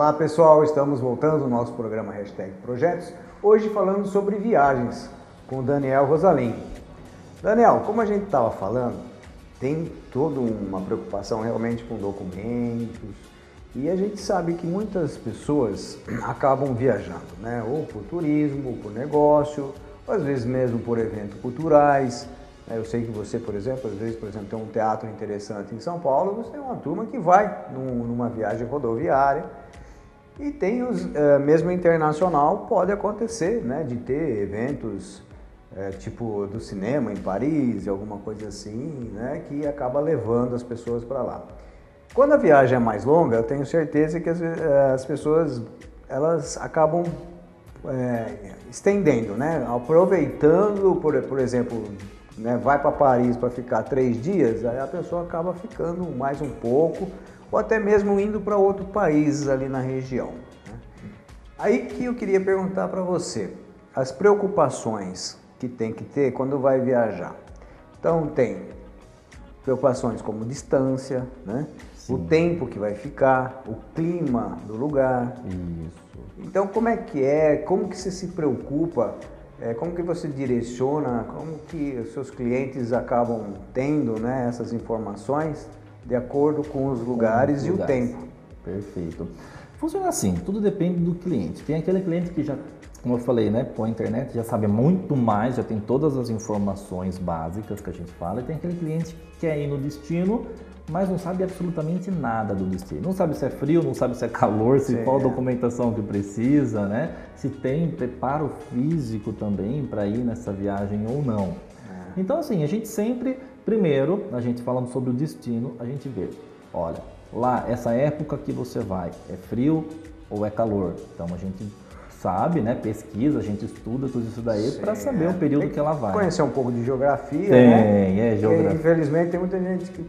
Olá pessoal, estamos voltando ao nosso programa Hashtag Projetos, hoje falando sobre viagens com o Daniel Rosalim. Daniel, como a gente estava falando, tem toda uma preocupação realmente com documentos e a gente sabe que muitas pessoas acabam viajando, né? Ou por turismo, ou por negócio, ou às vezes mesmo por eventos culturais. Eu sei que você, por exemplo, às vezes, tem um teatro interessante em São Paulo, você tem uma turma que vai numa viagem rodoviária e tem mesmo internacional, pode acontecer, né, de ter eventos tipo do cinema em Paris, alguma coisa assim, né, que acaba levando as pessoas para lá. Quando a viagem é mais longa, eu tenho certeza que as pessoas elas acabam estendendo, né, aproveitando, por exemplo, né, vai para Paris para ficar 3 dias, aí a pessoa acaba ficando mais um pouco, ou até mesmo indo para outros países ali na região, né? Aí que eu queria perguntar para você, as preocupações que tem que ter quando vai viajar. Então tem preocupações como distância, né? O tempo que vai ficar, o clima do lugar. Isso. Então como que você se preocupa? Como que você direciona, como que os seus clientes acabam tendo, né, essas informações de acordo com os lugares e o tempo? Perfeito. Funciona assim, tudo depende do cliente. Tem aquele cliente que já, como eu falei, né, com a internet já sabe muito mais, já tem todas as informações básicas que a gente fala, e tem aquele cliente que quer ir no destino, mas não sabe absolutamente nada do destino. Não sabe se é frio, não sabe se é calor, se qual documentação que precisa, né? Se tem preparo físico também para ir nessa viagem ou não. Então, assim, a gente sempre, primeiro, a gente falando sobre o destino, a gente vê, olha, lá, essa época que você vai, é frio ou é calor? Então, a gente sabe, né, pesquisa, a gente estuda tudo isso daí para saber o período que ela vai. Conhecer um pouco de geografia, né? Geografia. Infelizmente tem muita gente que,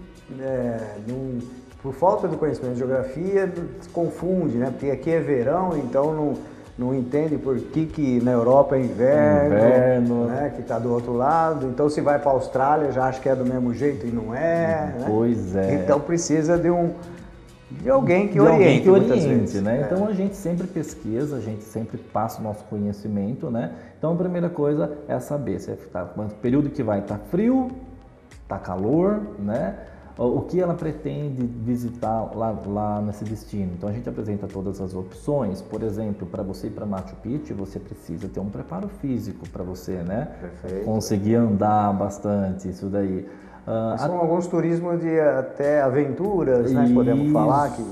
por falta de conhecimento de geografia, se confunde, né? Porque aqui é verão, então não entende por que na Europa é inverno, né? Que está do outro lado. Então se vai para a Austrália já acha que é do mesmo jeito e não é, né? Pois é. Então precisa de alguém que oriente, muitas vezes, né? Então a gente sempre pesquisa, a gente sempre passa o nosso conhecimento, né? Então a primeira coisa é saber se o período que vai estar frio, está calor, né? O que ela pretende visitar lá nesse destino. Então a gente apresenta todas as opções. Por exemplo, para você ir para Machu Picchu, você precisa ter um preparo físico para você, né? Perfeito. Conseguir andar bastante, isso daí. São alguns turismos de até aventuras, né? Podemos falar que,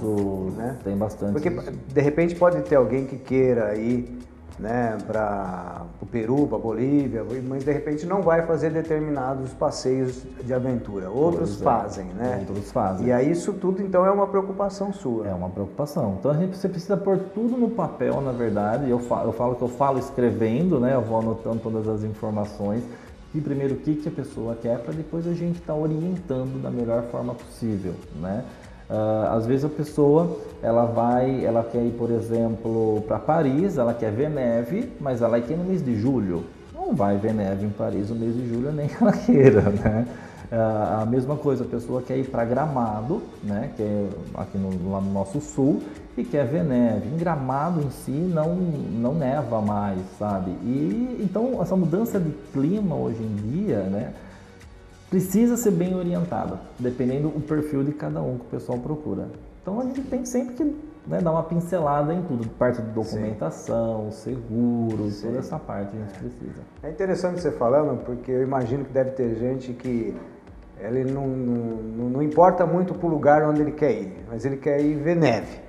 né? Tem bastante. Porque de repente pode ter alguém que queira ir, né, para o Peru, para a Bolívia, mas de repente não vai fazer determinados passeios de aventura. Outros fazem, né? Outros fazem. E aí isso tudo então é uma preocupação sua. É uma preocupação. Então você precisa pôr tudo no papel, na verdade. Eu falo que eu falo escrevendo, né? Eu vou anotando todas as informações. E primeiro o que a pessoa quer, para depois a gente estar orientando da melhor forma possível, né? Às vezes a pessoa ela quer ir, por exemplo, para Paris, ela quer ver neve, mas ela quer ir no mês de julho. Não vai ver neve em Paris no mês de julho, nem que ela queira, né? A mesma coisa, a pessoa quer ir para Gramado, né? Que é aqui lá no nosso sul, e quer ver neve. Em Gramado em si não neva mais, sabe? E então essa mudança de clima hoje em dia, né, precisa ser bem orientada, dependendo do perfil de cada um que o pessoal procura. Então a gente tem sempre que, né, dar uma pincelada em tudo, parte de documentação, seguro, toda essa parte a gente precisa. É interessante você falando, porque eu imagino que deve ter gente que ele não importa muito para o lugar onde ele quer ir, mas ele quer ir ver neve.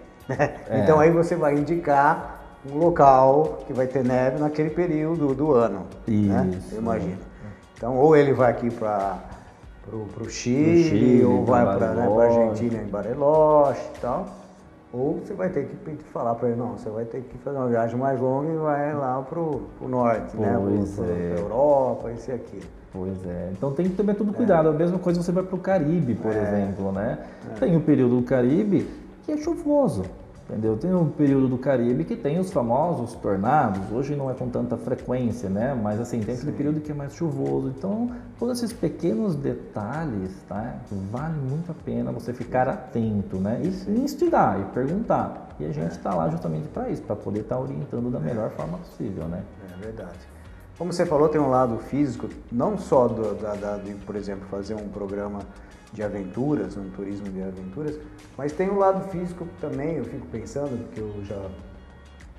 Então aí você vai indicar um local que vai ter neve naquele período do ano, né? Eu imagino. Então ou ele vai aqui para o Chile, ou vai para a Argentina em Bariloche e tal, ou você vai ter que falar para ele, não, você vai ter que fazer uma viagem mais longa e vai lá para o norte, né? Para Europa, isso e aquilo. Pois é, então tem que ter todo cuidado. A mesma coisa você vai para o Caribe, por exemplo, né? Tem o período do Caribe que é chuvoso. entendeu? Tem o período do Caribe que tem os famosos tornados, hoje não é com tanta frequência, né? Mas assim, tem aquele período que é mais chuvoso. Então, todos esses pequenos detalhes, tá? Vale muito a pena você ficar atento, né? E instigar, e perguntar. E a gente está lá justamente para isso, para poder estar orientando da melhor forma possível, né? É verdade. Como você falou, tem um lado físico, não só de, por exemplo, fazer um programa de aventuras, um turismo de aventuras, mas tem um lado físico também. Eu fico pensando, porque eu já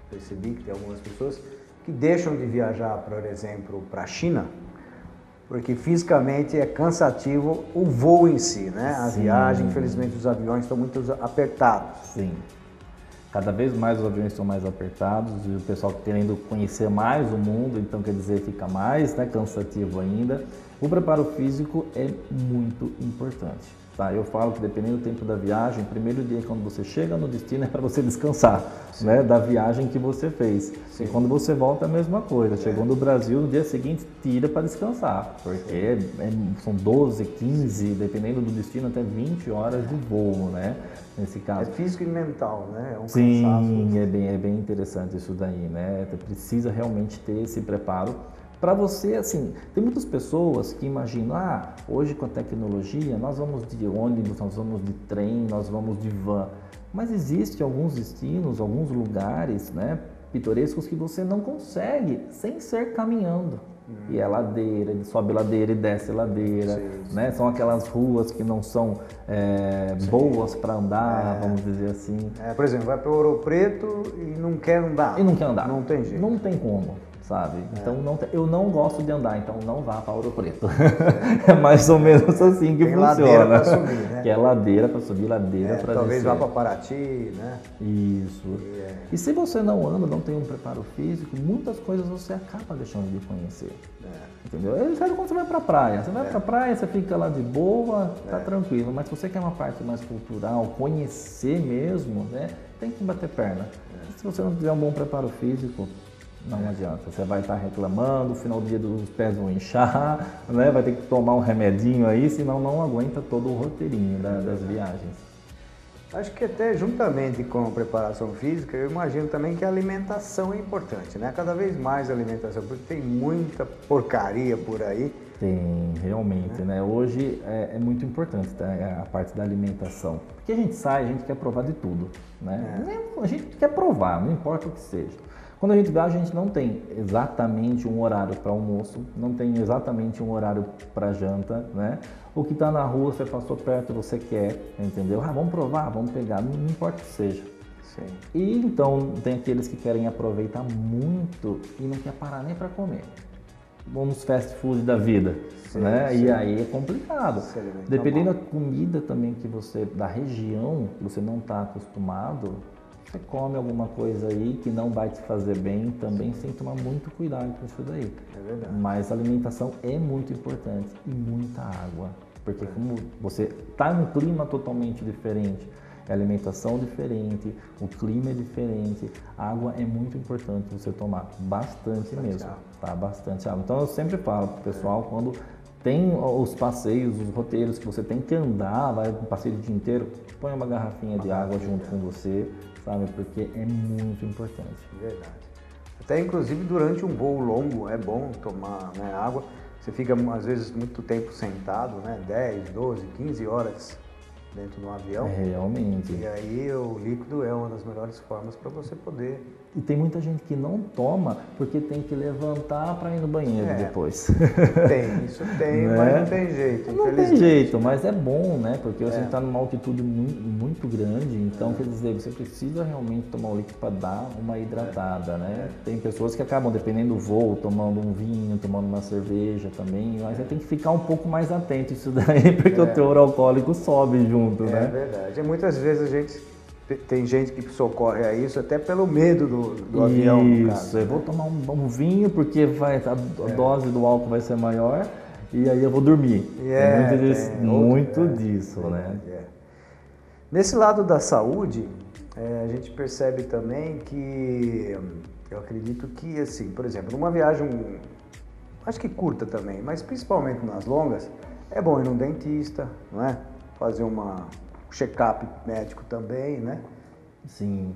percebi que tem algumas pessoas que deixam de viajar, por exemplo, para a China, porque fisicamente é cansativo o voo em si, né? A viagem, infelizmente os aviões estão muito apertados. Sim. Cada vez mais os aviões estão mais apertados e o pessoal querendo conhecer mais o mundo, então quer dizer, fica mais, né, cansativo ainda. O preparo físico é muito importante, tá? Eu falo que dependendo do tempo da viagem, o primeiro dia quando você chega no destino é para você descansar, né, da viagem que você fez. Sim. E quando você volta é a mesma coisa, chegou no Brasil, no dia seguinte tira para descansar, porque são 12, 15, dependendo do destino, até 20 horas de voo, né? Nesse caso. É físico e mental, né? É um Sim, cansaço. é bem interessante isso daí, né? Precisa realmente ter esse preparo para você, assim, tem muitas pessoas que imaginam, hoje com a tecnologia nós vamos de ônibus, nós vamos de trem, nós vamos de van, mas existem alguns destinos, alguns lugares, né, pitorescos que você não consegue sem ser caminhando. E é ladeira, ele sobe ladeira e desce ladeira, né? São aquelas ruas que não são boas para andar, vamos dizer assim. Por exemplo, vai para Ouro Preto e não quer andar. E não quer andar. Não tem jeito. Não tem como, sabe? Então eu não gosto de andar, então não vá para Ouro Preto. É mais ou menos assim que tem funciona. Ladeira para subir, né? Que é ladeira para subir, ladeira para descer. Talvez vá para Paraty, né? Isso. E se você não anda, não tem um preparo físico, muitas coisas você acaba deixando de conhecer. Entendeu? É sério quando você vai pra praia. Você vai pra praia, você fica lá de boa, tá tranquilo. Mas se você quer uma parte mais cultural, conhecer mesmo, né? Tem que bater perna. Se você não tiver um bom preparo físico, não adianta. Você vai estar reclamando, no final do dia os pés vão inchar, né? Vai ter que tomar um remedinho aí, senão não aguenta todo o roteirinho das viagens. Acho que até juntamente com a preparação física, eu imagino também que a alimentação é importante, né? Cada vez mais a alimentação, porque tem muita porcaria por aí. Tem, realmente, né? Hoje é muito importante, tá? A parte da alimentação. Porque a gente sai, a gente quer provar de tudo, né? A gente quer provar, não importa o que seja. Quando a gente viaja, a gente não tem exatamente um horário para almoço, não tem exatamente um horário para janta, né? O que está na rua, você passou perto, você quer, entendeu? Vamos provar, vamos pegar, não importa o que seja. Sim. E então tem aqueles que querem aproveitar muito e não quer parar nem para comer. Vamos fast food da vida, né? E aí é complicado. Dependendo da comida também que você, da região que você não está acostumado, você come alguma coisa aí que não vai te fazer bem, também sem tomar muito cuidado com isso daí. É verdade. Mas a alimentação é muito importante e muita água, porque como você está em um clima totalmente diferente, a alimentação diferente, o clima é diferente, a água é muito importante você tomar, bastante mesmo, tá? Bastante água. Então eu sempre falo pro pessoal, quando tem os passeios, os roteiros que você tem que andar, vai um passeio o dia inteiro, põe uma garrafinha de água junto com você, sabe? Porque é muito importante. Verdade. Até inclusive durante um voo longo é bom tomar, né, água. Você fica às vezes muito tempo sentado, né? 10, 12, 15 horas dentro de um avião. Realmente. E aí o líquido é uma das melhores formas para você poder... E tem muita gente que não toma porque tem que levantar para ir no banheiro depois. Isso tem, né? Mas não tem jeito. Não tem jeito, mas é bom, né? Porque você está numa altitude muito grande, então quer dizer, você precisa realmente tomar o líquido para dar uma hidratada, né? Tem pessoas que acabam, dependendo do voo, tomando um vinho, tomando uma cerveja também, mas você tem que ficar um pouco mais atento a isso daí, porque o teor alcoólico sobe junto, né? É verdade. E muitas vezes a gente... Tem gente que socorre a isso até pelo medo do avião, no caso. Isso, eu vou tomar um vinho porque a dose do álcool vai ser maior e aí eu vou dormir. Muito disso, né? Nesse lado da saúde, a gente percebe também que, eu acredito que, assim, por exemplo, numa viagem, acho que curta também, mas principalmente nas longas, é bom ir num dentista, não é? Fazer um check-up médico também, né? Sim.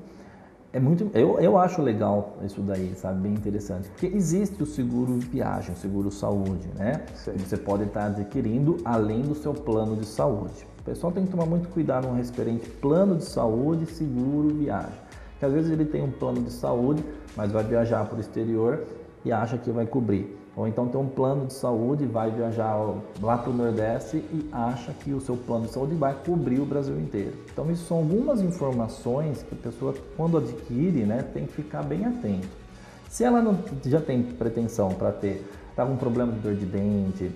Eu acho legal isso daí, sabe? Bem interessante. Porque existe o seguro viagem, o seguro saúde, né? Sim. Que você pode estar adquirindo além do seu plano de saúde. O pessoal tem que tomar muito cuidado no referente plano de saúde e seguro viagem. Porque às vezes ele tem um plano de saúde, mas vai viajar para o exterior e acha que vai cobrir. Ou então tem um plano de saúde, vai viajar lá para o Nordeste e acha que o seu plano de saúde vai cobrir o Brasil inteiro. Então isso são algumas informações que a pessoa, quando adquire, né, tem que ficar bem atento. Se ela não já tem pretensão para ter algum problema de dor de dente,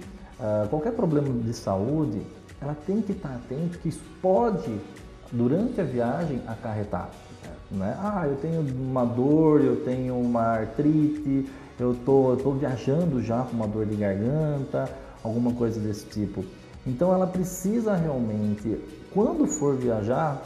qualquer problema de saúde, ela tem que estar atento que isso pode, durante a viagem, acarretar. Né? Eu tenho uma dor, eu tenho uma artrite, eu tô viajando já com uma dor de garganta, alguma coisa desse tipo. Então ela precisa realmente, quando for viajar,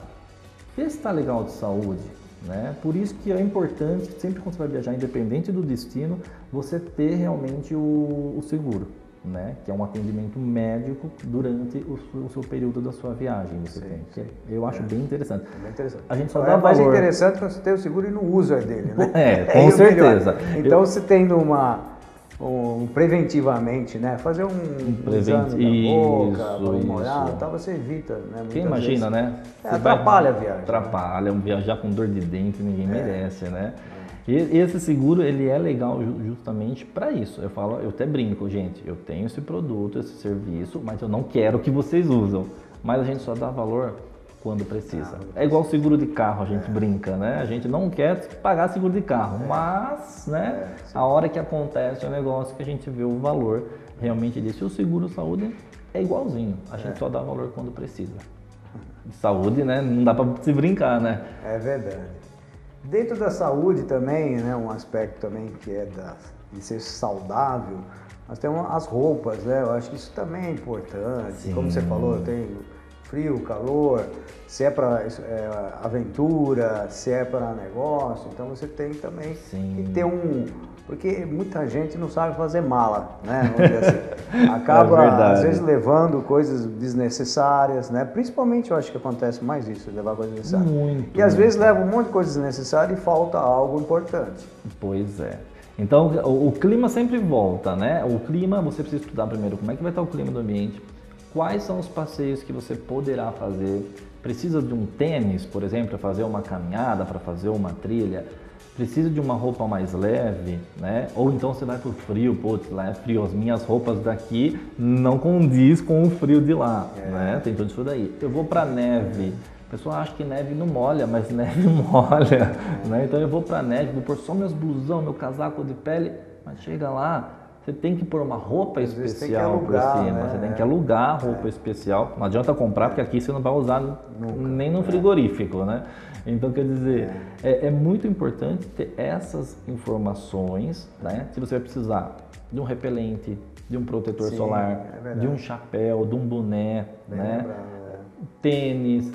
ver se está legal de saúde. Né? Por isso que é importante, sempre quando você vai viajar, independente do destino, você ter realmente o seguro. Né? Que é um atendimento médico durante o seu período da sua viagem. Você tem. Eu acho bem interessante. Bem interessante. A gente só dá mais valor. interessante quando você tem o seguro e não usa dele, né? Com certeza. Então, você tendo preventivamente, né? Fazer um exame na boca, uma olhada, tal, você evita, né? Quem imagina, né? Atrapalha a viagem. Atrapalha, viajar com dor de dente, ninguém merece, né? E esse seguro, ele é legal justamente para isso. Eu até brinco, gente, eu tenho esse produto, esse serviço, mas eu não quero que vocês usam. Mas a gente só dá valor quando precisa. É igual seguro de carro, a gente brinca, né? A gente não quer pagar seguro de carro, mas, né, a hora que acontece o negócio que a gente vê o valor realmente disso. E o seguro saúde é igualzinho, a gente só dá valor quando precisa. Saúde, né, não dá para se brincar, né? É verdade. Dentro da saúde também, né, um aspecto também que é de ser saudável, nós temos as roupas, né? Eu acho que isso também é importante. Sim. Como você falou, tem frio, calor, se é para aventura, se é para negócio, então você tem também que ter porque muita gente não sabe fazer mala, né? Vamos dizer assim. Acaba, às vezes, levando coisas desnecessárias, né? Principalmente, eu acho que acontece mais isso, levar coisas desnecessárias. Muito. E às vezes leva um monte de coisas desnecessárias e falta algo importante. Pois é. Então, o clima sempre volta, né? O clima, você precisa estudar primeiro como é que vai estar o clima do ambiente, quais são os passeios que você poderá fazer. Precisa de um tênis, por exemplo, para fazer uma caminhada, para fazer uma trilha. Precisa de uma roupa mais leve, né? Ou então você vai pro frio, lá é frio, as minhas roupas daqui não condiz com o frio de lá, né? Tem tudo isso daí. Eu vou pra neve, a pessoa acha que neve não molha, mas neve molha, né? Então eu vou pra neve, vou pôr só meus blusão, meu casaco de pele, mas chega lá, você tem que pôr uma roupa especial por cima, né? Você tem que alugar roupa especial, não adianta comprar porque aqui você não vai usar nem no frigorífico, né? Então, quer dizer, é muito importante ter essas informações, né? Se você vai precisar de um repelente, de um protetor solar, de um chapéu, de um boné, né? Tênis,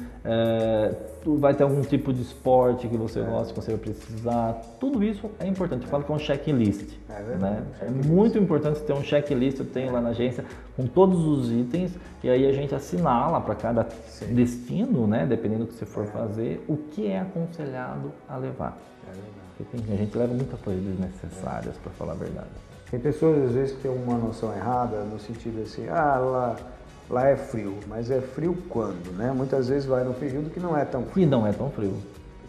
vai ter algum tipo de esporte que você gosta, que você vai precisar. Tudo isso é importante. Eu falo que é um checklist. Né? É muito importante ter um checklist, eu tenho lá na agência, com todos os itens, e aí a gente assinala para cada destino, né? Dependendo do que você for fazer, o que é aconselhado a levar. A gente leva muita coisa desnecessárias, para falar a verdade. Tem pessoas, às vezes, que têm uma noção errada, no sentido assim, lá é frio, mas é frio quando, né? Muitas vezes vai num período que não é tão frio. E não é tão frio.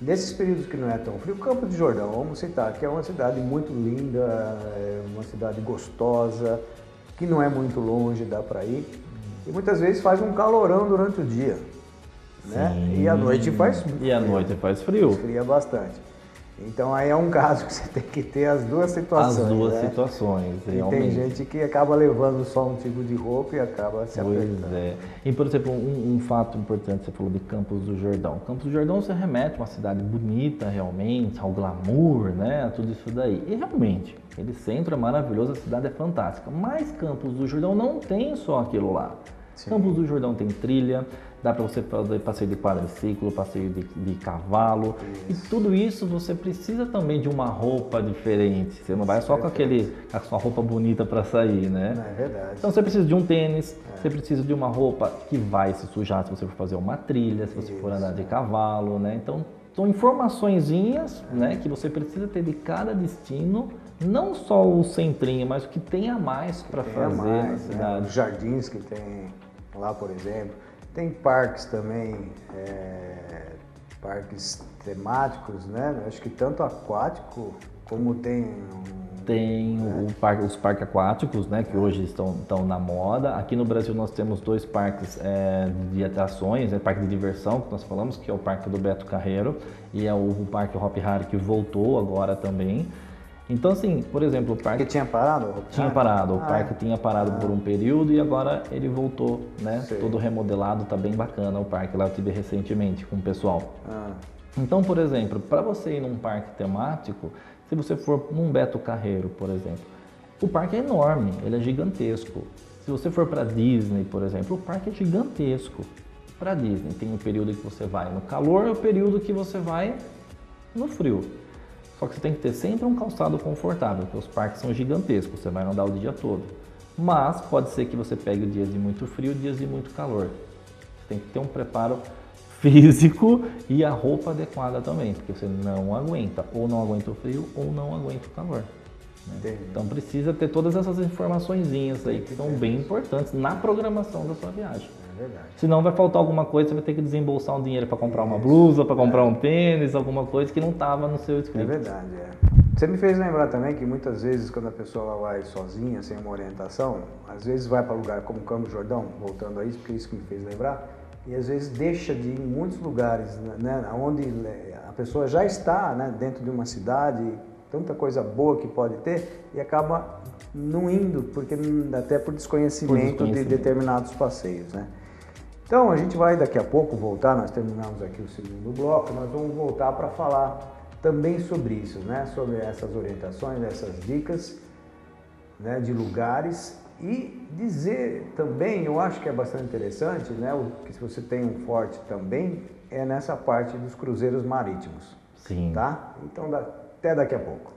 Nesses períodos que não é tão frio, Campos do Jordão, vamos citar, que é uma cidade muito linda, é uma cidade gostosa, que não é muito longe, dá para ir. E muitas vezes faz um calorão durante o dia, né? E à noite faz frio. E à noite faz frio. Esfria bastante. Então aí é um caso que você tem que ter as duas situações. As duas situações, realmente. E tem gente que acaba levando só um tipo de roupa e acaba se apertando. Pois é. E, por exemplo, um fato importante, você falou de Campos do Jordão. Campos do Jordão se remete a uma cidade bonita, realmente, ao glamour, né? Tudo isso daí. E realmente, aquele centro é maravilhoso, a cidade é fantástica. Mas Campos do Jordão não tem só aquilo lá. Sim. Campos do Jordão tem trilha, dá para você fazer passeio de quadriciclo, passeio de cavalo. Isso. E tudo isso você precisa também de uma roupa diferente. Você não vai só com a sua roupa bonita para sair, né? Não, é verdade. Então você precisa de um tênis, você precisa de uma roupa que vai se sujar se você for fazer uma trilha, se você for andar de cavalo, né? Então São informaçõezinhas, né, que você precisa ter de cada destino, não só o centrinho, mas o que tem a mais para fazer na cidade. Os jardins que tem lá, por exemplo. Tem parques também, parques temáticos, né? Acho que tanto aquático como tem os parques aquáticos, né, que hoje estão na moda. Aqui no Brasil nós temos 2 parques de atrações, parque de diversão, que nós falamos, que é o Parque do Beto Carreiro e é o Parque Hop Hari, que voltou agora também. Então, assim, por exemplo, o parque... Que tinha parado? Tinha parado, o parque tinha parado por um período e agora ele voltou, né? Sei. Todo remodelado, tá bem bacana o parque, lá eu tive recentemente com o pessoal. Então, por exemplo, para você ir num parque temático, se você for num Beto Carreiro, por exemplo, o parque é enorme, ele é gigantesco. Se você for para Disney, por exemplo, o parque é gigantesco. Para Disney tem um período que você vai no calor e o período que você vai no frio. Só que você tem que ter sempre um calçado confortável, porque os parques são gigantescos, você vai andar o dia todo. Mas pode ser que você pegue dias de muito frio e dias de muito calor. Você tem que ter um preparo físico e a roupa adequada também, porque você não aguenta, ou não aguenta o frio ou não aguenta o calor. Né? Então precisa ter todas essas informaçõezinhas aí que são bem importantes na programação da sua viagem. É verdade. Senão vai faltar alguma coisa, você vai ter que desembolsar um dinheiro para comprar uma blusa, para comprar um tênis, alguma coisa que não estava no seu script. É verdade, Você me fez lembrar também que muitas vezes quando a pessoa vai sozinha, sem uma orientação, às vezes vai para lugar como Campos do Jordão, voltando a isso, porque isso que me fez lembrar, e às vezes deixa de ir em muitos lugares, né, onde a pessoa já está, né, dentro de uma cidade, tanta coisa boa que pode ter, e acaba não indo, porque até por desconhecimento de determinados passeios, né? Então a gente vai daqui a pouco voltar, nós terminamos aqui o segundo bloco, nós vamos voltar para falar também sobre isso, né? Sobre essas orientações, essas dicas, né, de lugares. E dizer também, eu acho que é bastante interessante, né, que se você tem um forte também, é nessa parte dos cruzeiros marítimos. Sim. Tá? Então, até daqui a pouco.